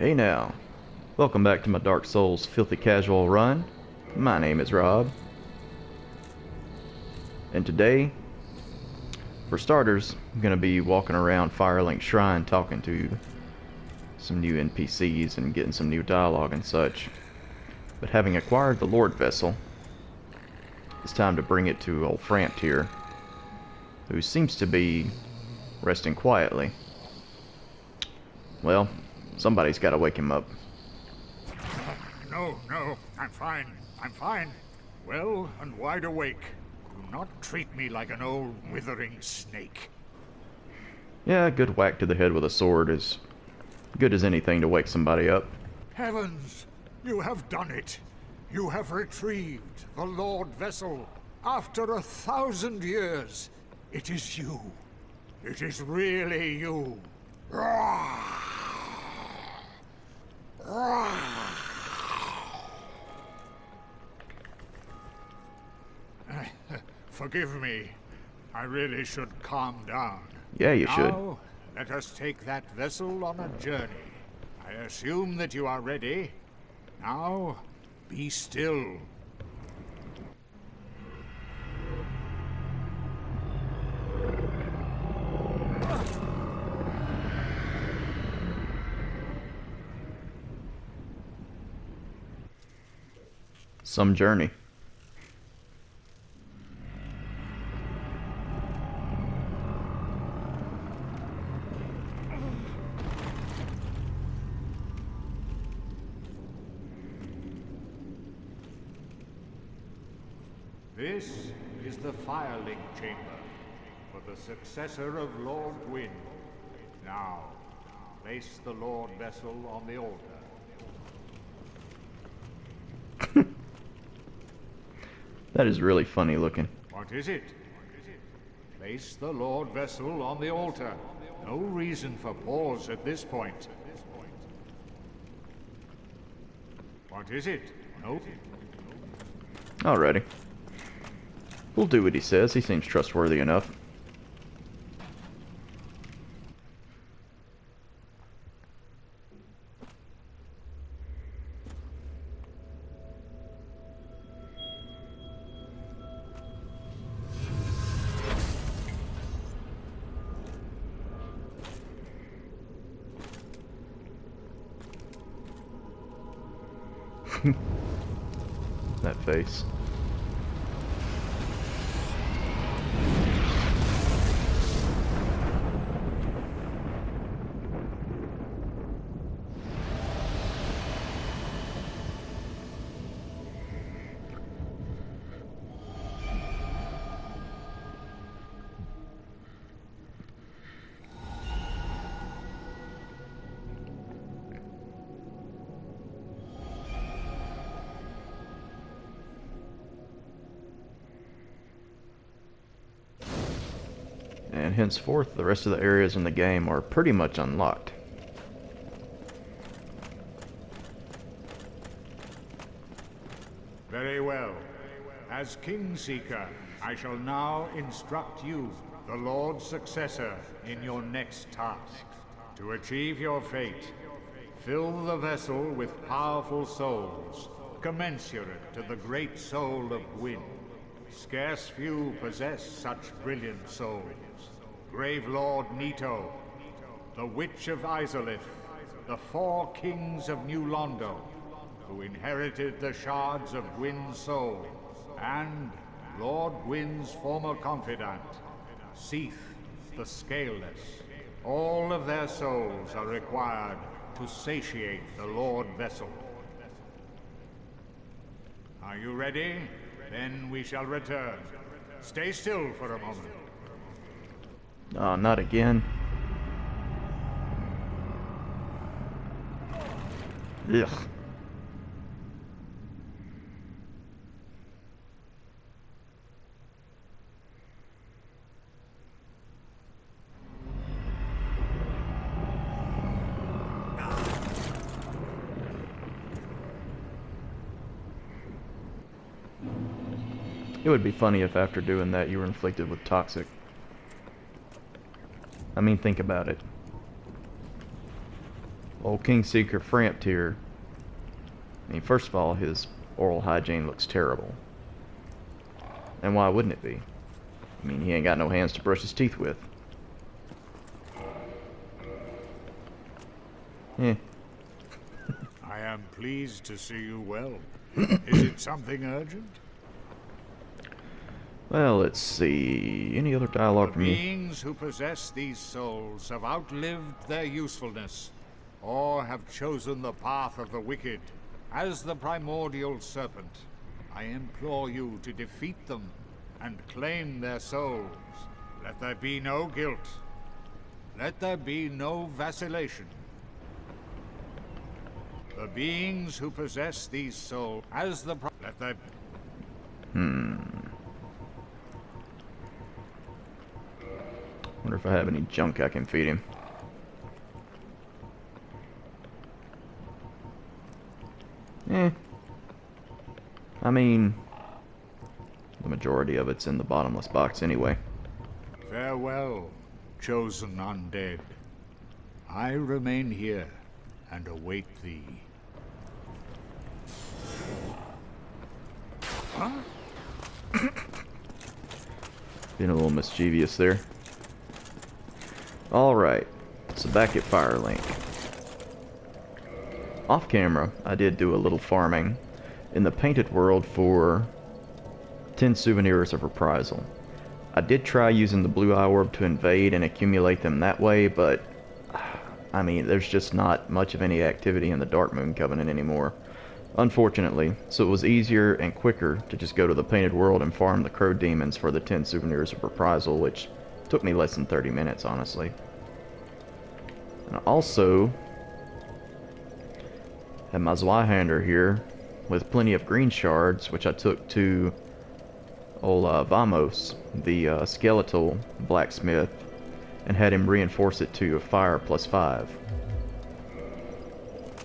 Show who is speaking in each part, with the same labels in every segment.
Speaker 1: Hey now, welcome back to my Dark Souls Filthy Casual run. My name is Rob. And today, for starters, I'm going to be walking around Firelink Shrine talking to some new NPCs and getting some new dialogue and such. But having acquired the Lord Vessel, it's time to bring it to old Frampt here, who seems to be resting quietly. Well, somebody's got to wake him up.
Speaker 2: No, I'm fine. Well and wide awake. Do not treat me like an old withering snake.
Speaker 1: Yeah, a good whack to the head with a sword is good as anything to wake somebody up.
Speaker 2: Heavens, you have done it. You have retrieved the Lord Vessel. After 1,000 years, it is you. It is really you. Forgive me. I really should calm down.
Speaker 1: Yeah, you should.
Speaker 2: Now, let us take that vessel on a journey. I assume that you are ready. Now, be still.
Speaker 1: Some journey.
Speaker 2: This is the Firelink Chamber for the successor of Lord Gwyn. Now, place the Lord Vessel on the altar.
Speaker 1: That is really funny looking.
Speaker 2: What is it? Place the Lord Vessel on the altar. No reason for pause at this point. What is it? Nope.
Speaker 1: Alrighty. We'll do what he says. He seems trustworthy enough. That face. And henceforth, the rest of the areas in the game are pretty much unlocked.
Speaker 2: Very well. As Kingseeker, I shall now instruct you, the Lord's successor, in your next task. To achieve your fate, fill the vessel with powerful souls, commensurate to the great soul of Gwyn. Scarce few possess such brilliant souls. Grave Lord Nito, the Witch of Izalith, the 4 kings of New Londo, who inherited the shards of Gwyn's soul, and Lord Gwyn's former confidant, Seath the Scaleless. All of their souls are required to satiate the Lord Vessel. Are you ready? Then we shall return. Stay still for a moment.
Speaker 1: Oh, not again. Ugh. It would be funny if after doing that you were inflicted with toxic. I mean, think about it. Old Kingseeker Frampt here. I mean, first of all, his oral hygiene looks terrible. And why wouldn't it be? I mean, he ain't got no hands to brush his teeth with. Eh.
Speaker 2: I am pleased to see you well. Is it something urgent?
Speaker 1: Well, let's see. Any other dialogue
Speaker 2: The
Speaker 1: from you?
Speaker 2: beings who possess these souls have outlived their usefulness, or have chosen the path of the wicked. As the primordial serpent, I implore you to defeat them and claim their souls. Let there be no guilt. Let there be no vacillation. The beings who possess these souls, as the let there.
Speaker 1: Wonder if I have any junk I can feed him. Eh. I mean, the majority of it's in the bottomless box anyway.
Speaker 2: Farewell, chosen undead. I remain here and await thee.
Speaker 1: Being a little mischievous there. Alright, so back at Firelink. Off camera, I did do a little farming in the painted world for 10 souvenirs of reprisal. I did try using the blue eye orb to invade and accumulate them that way, but I mean, there's just not much of any activity in the Dark Moon Covenant anymore, unfortunately, so it was easier and quicker to just go to the painted world and farm the crow demons for the 10 souvenirs of reprisal, which took me less than 30 minutes, honestly. And I also have my Zweihander here with plenty of green shards, which I took to old Vamos, the skeletal blacksmith, and had him reinforce it to a fire +5,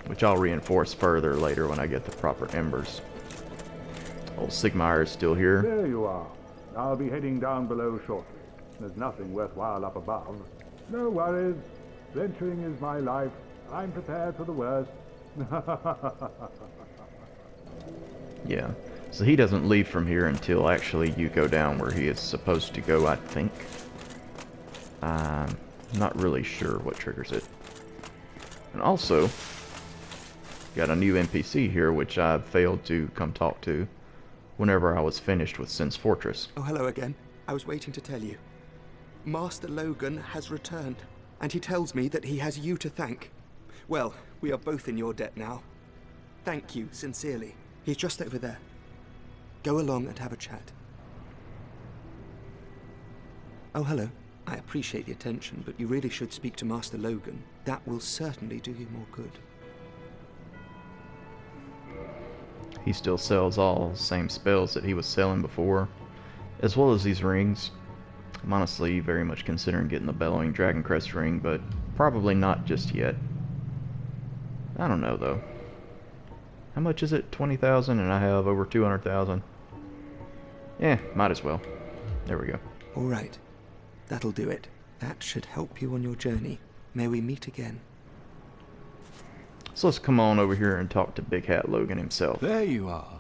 Speaker 1: which I'll reinforce further later when I get the proper embers. Old Sigmar is still here.
Speaker 3: There you are. I'll be heading down below shortly. There's nothing worthwhile up above. No worries. Venturing is my life. I'm prepared for the worst.
Speaker 1: Yeah, so he doesn't leave from here until actually you go down where he is supposed to go, I think. I'm not really sure what triggers it. And also, got a new NPC here, which I failed to come talk to whenever I was finished with Sin's Fortress.
Speaker 4: Oh, hello again. I was waiting to tell you. Master Logan has returned, and he tells me that he has you to thank. Well, we are both in your debt now. Thank you, sincerely. He's just over there. Go along and have a chat. Oh, hello. I appreciate the attention, but you really should speak to Master Logan. That will certainly do you more good.
Speaker 1: He still sells all the same spells that he was selling before, as well as these rings. I'm honestly very much considering getting the Bellowing Dragon Crest ring, but probably not just yet. I don't know, though. How much is it? 20,000, and I have over 200,000. Yeah, might as well. There we go.
Speaker 4: All right. That'll do it. That should help you on your journey. May we meet again.
Speaker 1: So let's come on over here and talk to Big Hat Logan himself.
Speaker 5: There you are.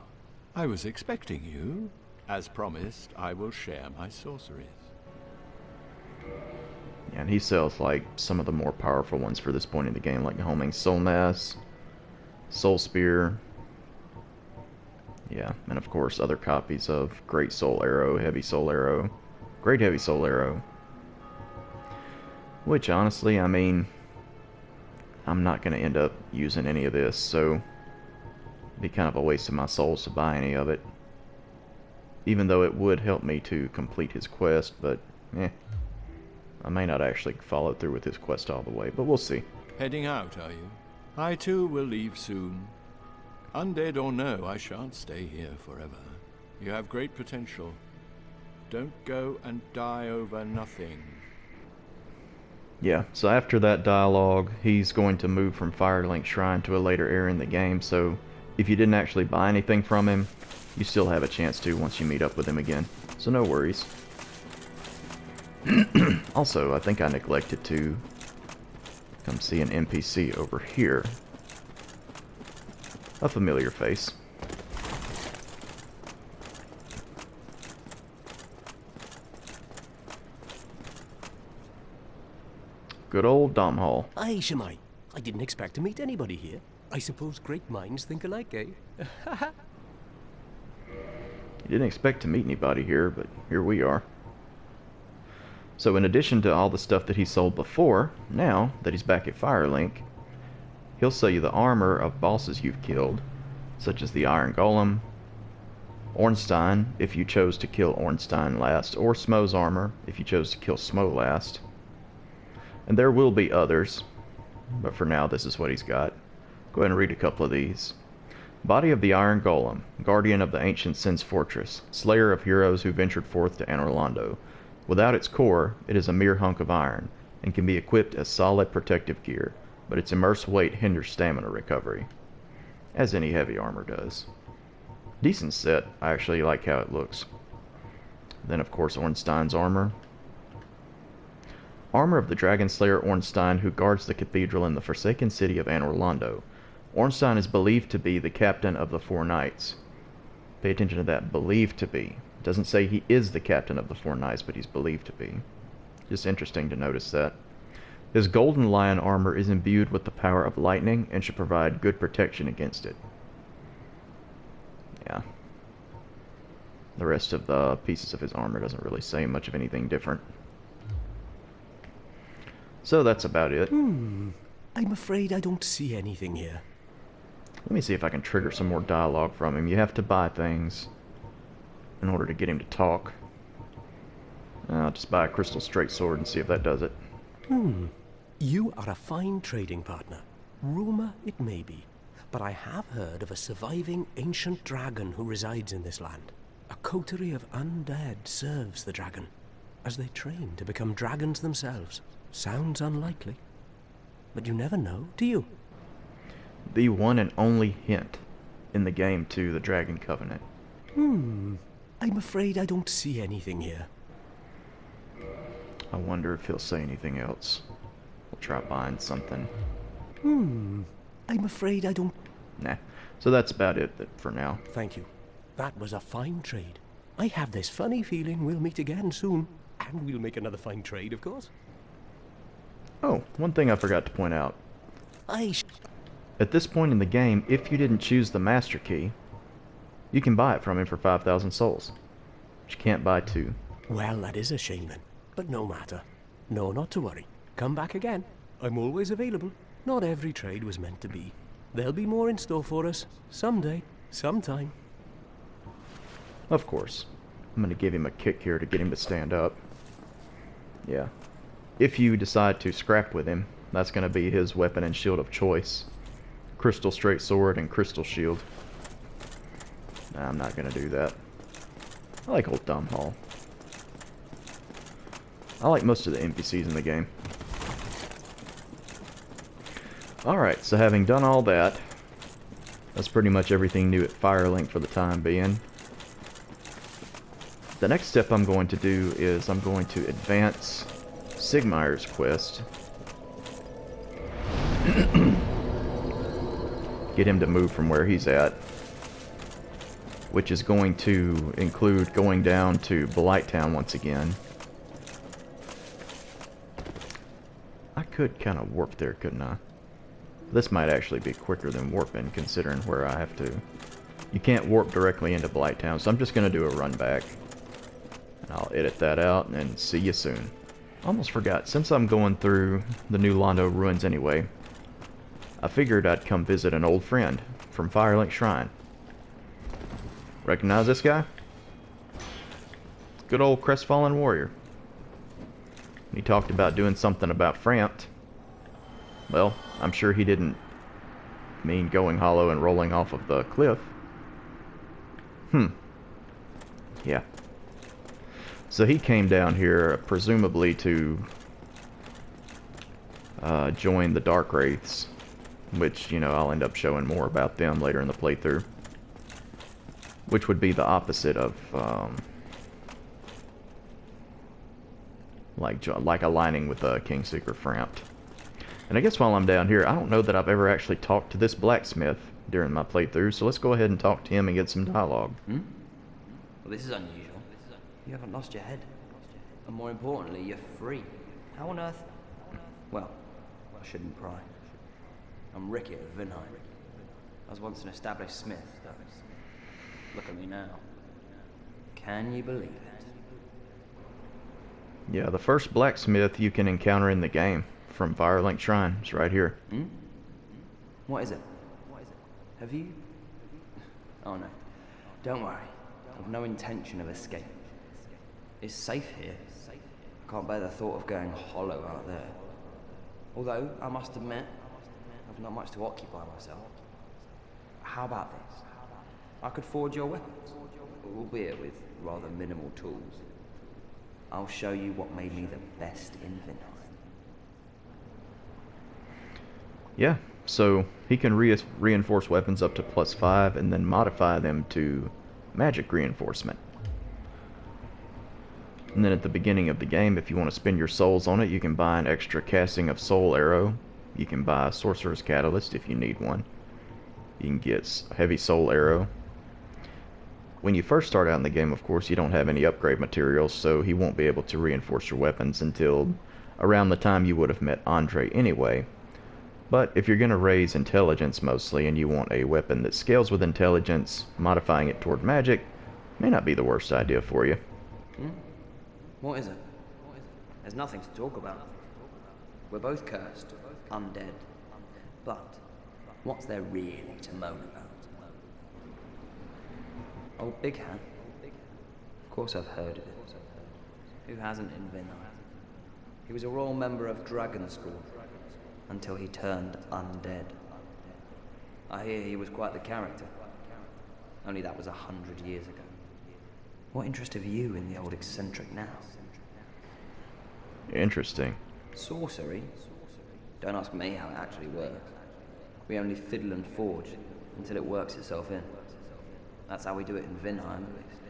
Speaker 5: I was expecting you. As promised, I will share my sorceries.
Speaker 1: Yeah, and he sells like some of the more powerful ones for this point in the game, like Homing Soul Mass, Soul Spear. Yeah, and of course other copies of Great Soul Arrow, Heavy Soul Arrow, Great Heavy Soul Arrow. Which honestly, I mean, I'm not going to end up using any of this, so it'd be kind of a waste of my souls to buy any of it. Even though it would help me to complete his quest, but I may not actually follow through with his quest all the way, but we'll see.
Speaker 5: Heading out, are you? I too will leave soon. Undead or no, I shan't stay here forever. You have great potential. Don't go and die over nothing.
Speaker 1: Yeah, so after that dialogue, he's going to move from Firelink Shrine to a later area in the game, so if you didn't actually buy anything from him, you still have a chance to once you meet up with him again. So no worries. Also, I think I neglected to come see an NPC over here. A familiar face. Good old Domhall.
Speaker 6: Aye, Shemai. I didn't expect to meet anybody here. I suppose great minds think alike, eh?
Speaker 1: You didn't expect to meet anybody here, but here we are. So in addition to all the stuff that he sold before, now that he's back at Firelink, he'll sell you the armor of bosses you've killed, such as the Iron Golem, Ornstein, if you chose to kill Ornstein last, or Smo's armor, if you chose to kill Smo last. And there will be others, but for now this is what he's got. Go ahead and read a couple of these. Body of the Iron Golem, guardian of the ancient Sin's fortress, slayer of heroes who ventured forth to Anor Londo. Without its core, it is a mere hunk of iron, and can be equipped as solid protective gear, but its immersed weight hinders stamina recovery, as any heavy armor does. Decent set, I actually like how it looks. Then of course Ornstein's armor. Armor of the Dragon Slayer Ornstein, who guards the cathedral in the forsaken city of Anor Londo. Ornstein is believed to be the captain of the Four Knights. Pay attention to that, believed to be. It doesn't say he is the captain of the Four Knights, but he's believed to be. Just interesting to notice that. His Golden Lion armor is imbued with the power of lightning and should provide good protection against it. Yeah. The rest of the pieces of his armor doesn't really say much of anything different. So that's about it.
Speaker 6: I'm afraid I don't see anything here.
Speaker 1: Let me see if I can trigger some more dialogue from him. You have to buy things in order to get him to talk. I'll just buy a crystal straight sword and see if that does it.
Speaker 6: You are a fine trading partner. Rumor it may be, but I have heard of a surviving ancient dragon who resides in this land. A coterie of undead serves the dragon, as they train to become dragons themselves. Sounds unlikely, but you never know, do you?
Speaker 1: The one and only hint in the game to the Dragon Covenant.
Speaker 6: I'm afraid I don't see anything here.
Speaker 1: I wonder if he'll say anything else. We'll try buying something.
Speaker 6: I'm afraid I don't...
Speaker 1: Nah. So that's about it for now.
Speaker 6: Thank you. That was a fine trade. I have this funny feeling we'll meet again soon. And we'll make another fine trade, of course.
Speaker 1: Oh, one thing I forgot to point out.
Speaker 6: I
Speaker 1: At this point in the game, if you didn't choose the Master Key, you can buy it from him for 5,000 souls. But you can't buy two.
Speaker 6: Well, that is a shame then. But no matter. No, not to worry. Come back again. I'm always available. Not every trade was meant to be. There'll be more in store for us. Someday. Sometime.
Speaker 1: Of course. I'm going to give him a kick here to get him to stand up. Yeah. If you decide to scrap with him, that's going to be his weapon and shield of choice. Crystal straight sword and crystal shield. Nah, I'm not going to do that. I like old Domhall. I like most of the NPCs in the game. Alright, so having done all that, that's pretty much everything new at Firelink for the time being. The next step I'm going to do is I'm going to advance Sigmayr's quest. Get him to move from where he's at. Which is going to include going down to Blighttown once again. I could kind of warp there, couldn't I? This might actually be quicker than warping, considering where I have to. You can't warp directly into Blighttown, so I'm just going to do a run back. And I'll edit that out, and then see you soon. Almost forgot, since I'm going through the new Londo ruins anyway, I figured I'd come visit an old friend from Firelink Shrine. Recognize this guy? Good old Crestfallen Warrior. He talked about doing something about Frampt. Well, I'm sure he didn't mean going hollow and rolling off of the cliff. Yeah. So he came down here, presumably to join the Dark Wraiths, which, you know, I'll end up showing more about them later in the playthrough. Which would be the opposite of, like aligning with Kingseeker Frampt. And I guess while I'm down here, I don't know that I've ever actually talked to this blacksmith during my playthrough, so let's go ahead and talk to him and get some dialogue.
Speaker 7: Hmm? Well, this is unusual. You haven't lost your head. And more importantly, you're free. How on earth? Well, I shouldn't pry. I'm Ricky of Vinheim. I was once an established smith, though. Look at me now. Can you believe it?
Speaker 1: Yeah, the first blacksmith you can encounter in the game from Firelink Shrine is right here.
Speaker 7: Hmm? What is it? Have you? Oh no. Don't worry. I've no intention of escape. It's safe here. I can't bear the thought of going hollow out there. Although, I must admit, I've not much to occupy myself. How about this? I could forge your weapons, albeit with rather minimal tools. I'll show you what made me the best in Vinheim.
Speaker 1: Yeah, so he can reinforce weapons up to +5 and then modify them to magic reinforcement. And then at the beginning of the game, if you want to spend your souls on it, you can buy an extra casting of soul arrow. You can buy a sorcerer's catalyst if you need one. You can get heavy soul arrow. When you first start out in the game, of course, you don't have any upgrade materials, so he won't be able to reinforce your weapons until around the time you would have met Andre anyway. But if you're going to raise intelligence mostly, and you want a weapon that scales with intelligence, modifying it toward magic may not be the worst idea for you.
Speaker 7: Hmm? What is it? There's nothing to talk about. We're both cursed, undead. But what's there really to moan about? Old Big Hat? Of course I've heard of it. Who hasn't in Vinheim? He was a royal member of Dragon School until he turned undead. I hear he was quite the character. Only that was 100 years ago. What interest have you in the old eccentric now?
Speaker 1: Interesting.
Speaker 7: Sorcery? Don't ask me how it actually works. We only fiddle and forge until it works itself in. That's how we do it in Vinheim, at least.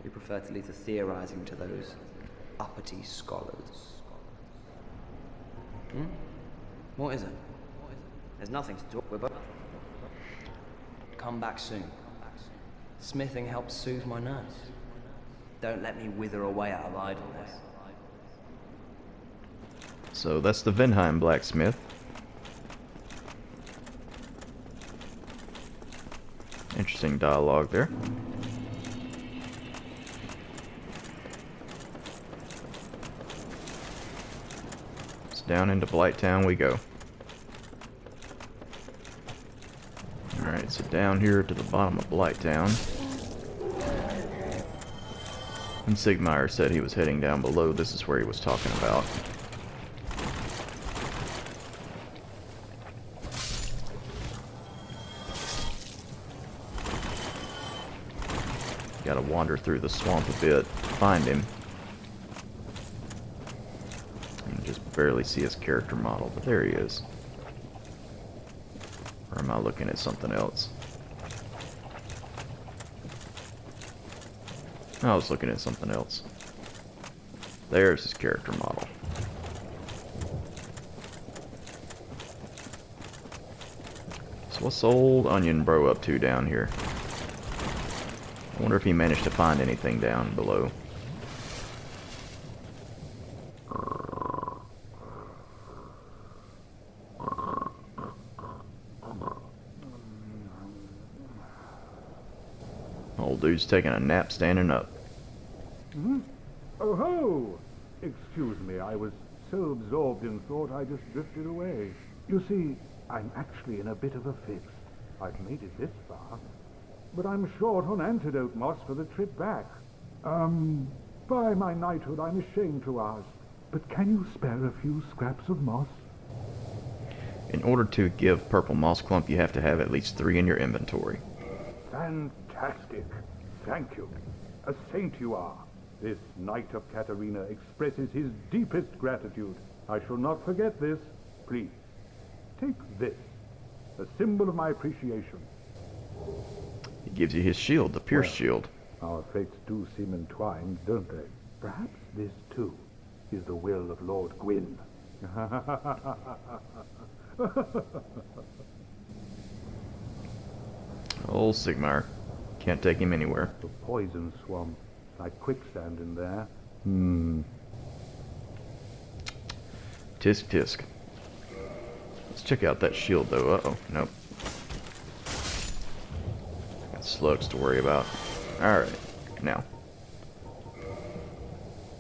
Speaker 7: We prefer to leave the theorizing to those uppity scholars. Hmm? What is it? There's nothing to talk about. Come back soon. Smithing helps soothe my nerves. Don't let me wither away out of idleness.
Speaker 1: So that's the Vinheim blacksmith. Interesting dialogue there. So down into Blighttown we go. Alright, so down here to the bottom of Blighttown. When Sigmire said he was heading down below, this is where he was talking about. Gotta wander through the swamp a bit to find him. And just barely see his character model, but there he is. Or am I looking at something else? I was looking at something else. There's his character model. So what's old Onion Bro up to down here? I wonder if he managed to find anything down below. Old dude's taking a nap standing up.
Speaker 3: Hmm? Oh ho! Excuse me, I was so absorbed in thought I just drifted away. You see, I'm actually in a bit of a fix. I've made it this far, but I'm short on antidote moss for the trip back. By my knighthood, I'm ashamed to ask, but can you spare a few scraps of moss?
Speaker 1: In order to give Purple Moss Clump, you have to have at least 3 in your inventory.
Speaker 3: Fantastic. Thank you. A saint you are. This Knight of Katarina expresses his deepest gratitude. I shall not forget this. Please, take this, a symbol of my appreciation.
Speaker 1: He gives you his shield, the Pierce
Speaker 3: Well,
Speaker 1: Shield.
Speaker 3: Our fates do seem entwined, don't they? Perhaps this, too, is the will of Lord Gwyn.
Speaker 1: Old Sigmar. Can't take him anywhere.
Speaker 3: The poison swamp. Like quicksand in there.
Speaker 1: Tisk tisk. Let's check out that shield though. Uh-oh. Nope. Got slugs to worry about. Alright. Now.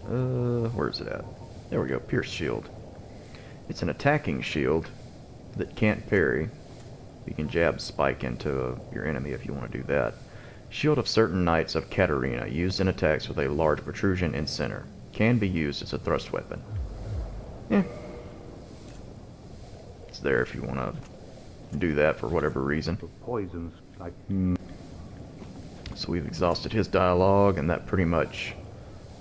Speaker 1: Where's it at? There we go. Pierce shield. It's an attacking shield that can't parry. You can jab spike into your enemy if you want to do that. Shield of certain knights of Katarina, used in attacks with a large protrusion in center. Can be used as a thrust weapon. Yeah. It's there if you want to do that for whatever reason.
Speaker 3: The poisons like
Speaker 1: So we've exhausted his dialogue, and that pretty much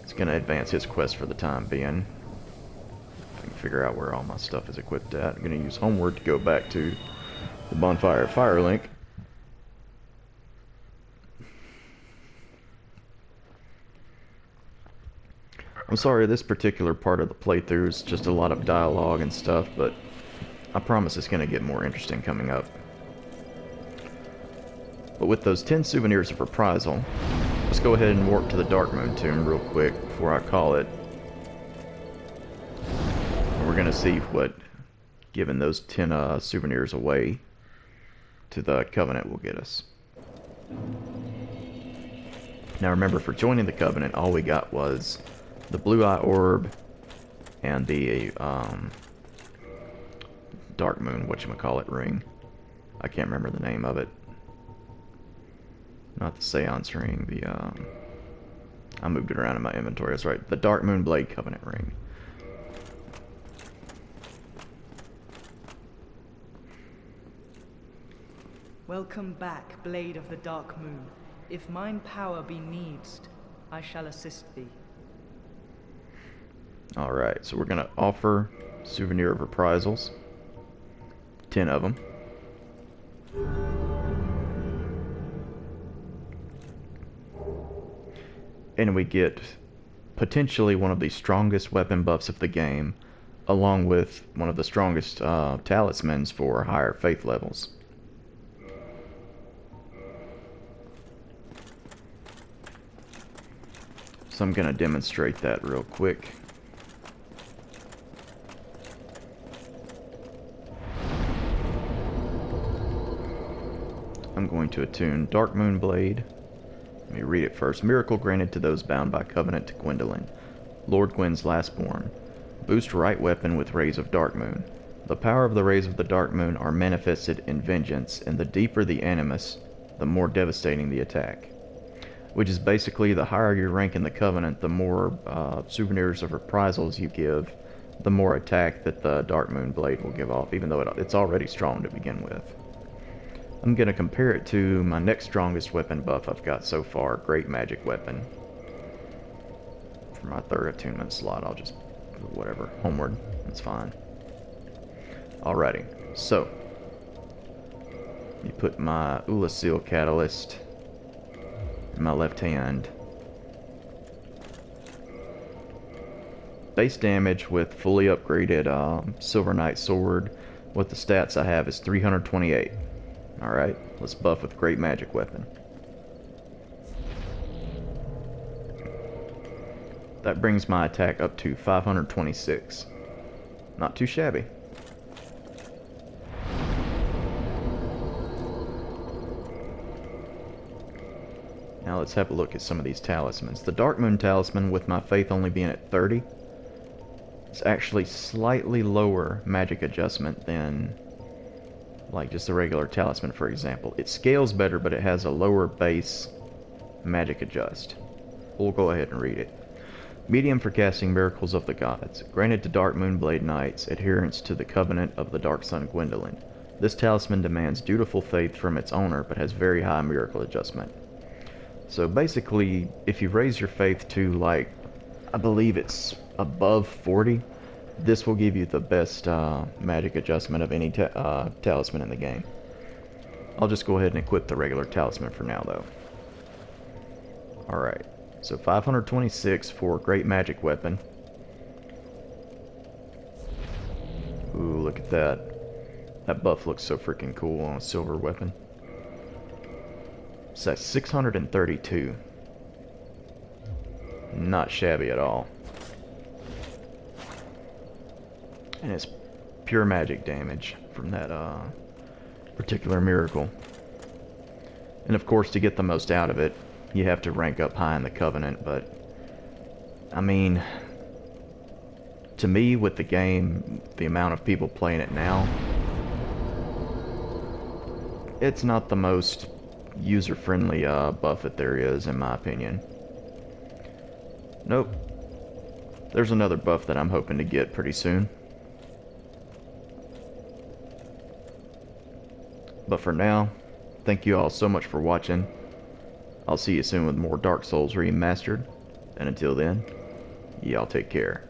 Speaker 1: is going to advance his quest for the time being. I can figure out where all my stuff is equipped at. I'm going to use Homeward to go back to the Bonfire of Firelink. I'm sorry, this particular part of the playthrough is just a lot of dialogue and stuff, but I promise it's going to get more interesting coming up. But with those 10 souvenirs of reprisal, let's go ahead and warp to the Darkmoon tomb real quick before I call it. And we're going to see what giving those 10 souvenirs away to the Covenant will get us. Now remember, for joining the Covenant, all we got was the Blue Eye Orb and the Darkmoon, whatchamacallit, ring. I can't remember the name of it. Not the Seance ring, I moved it around in my inventory, that's right. The Darkmoon Blade Covenant ring.
Speaker 8: Welcome back, Blade of the Dark Moon. If mine power be needst, I shall assist thee.
Speaker 1: Alright, so we're going to offer Souvenir of Reprisals. 10 of them. And we get potentially one of the strongest weapon buffs of the game, along with one of the strongest talismans for higher faith levels. So I'm going to demonstrate that real quick. I'm going to attune Darkmoon Blade. Let me read it first. Miracle granted to those bound by covenant to Gwendolyn, Lord Gwyn's lastborn. Boost right weapon with rays of Darkmoon. The power of the rays of the Darkmoon are manifested in vengeance, and the deeper the animus, the more devastating the attack. Which is basically, the higher your rank in the Covenant, the more souvenirs of reprisals you give, the more attack that the Darkmoon Blade will give off, even though it's already strong to begin with. I'm going to compare it to my next strongest weapon buff I've got so far, Great Magic Weapon. For my third attunement slot, I'll just, whatever, Homeward, that's fine. Alrighty, so, you put my Ulasil Catalyst in my left hand. Base damage with fully upgraded Silver Knight Sword. What the stats I have is 328. Alright, let's buff with Great Magic Weapon. That brings my attack up to 526. Not too shabby. Now let's have a look at some of these talismans. The Darkmoon Talisman, with my faith only being at 30, it's actually slightly lower magic adjustment than like just the regular talisman, for example. It scales better, but it has a lower base magic adjust. We'll go ahead and read it. Medium for casting Miracles of the Gods. Granted to Darkmoon Blade Knights adherence to the Covenant of the Dark Sun Gwendolyn. This talisman demands dutiful faith from its owner, but has very high miracle adjustment. So basically, if you raise your faith to, like, I believe it's above 40, this will give you the best magic adjustment of any talisman in the game. I'll just go ahead and equip the regular talisman for now, though. Alright, so 526 for Great Magic Weapon. Ooh, look at that. That buff looks so freaking cool on a silver weapon. It's at 632. Not shabby at all. And it's pure magic damage from that particular miracle. And of course, to get the most out of it, you have to rank up high in the Covenant, but I mean, to me, with the game, the amount of people playing it now, it's not the most user-friendly buff that there is, in my opinion. Nope. There's another buff that I'm hoping to get pretty soon. But for now, thank you all so much for watching. I'll see you soon with more Dark Souls Remastered. And until then, y'all take care.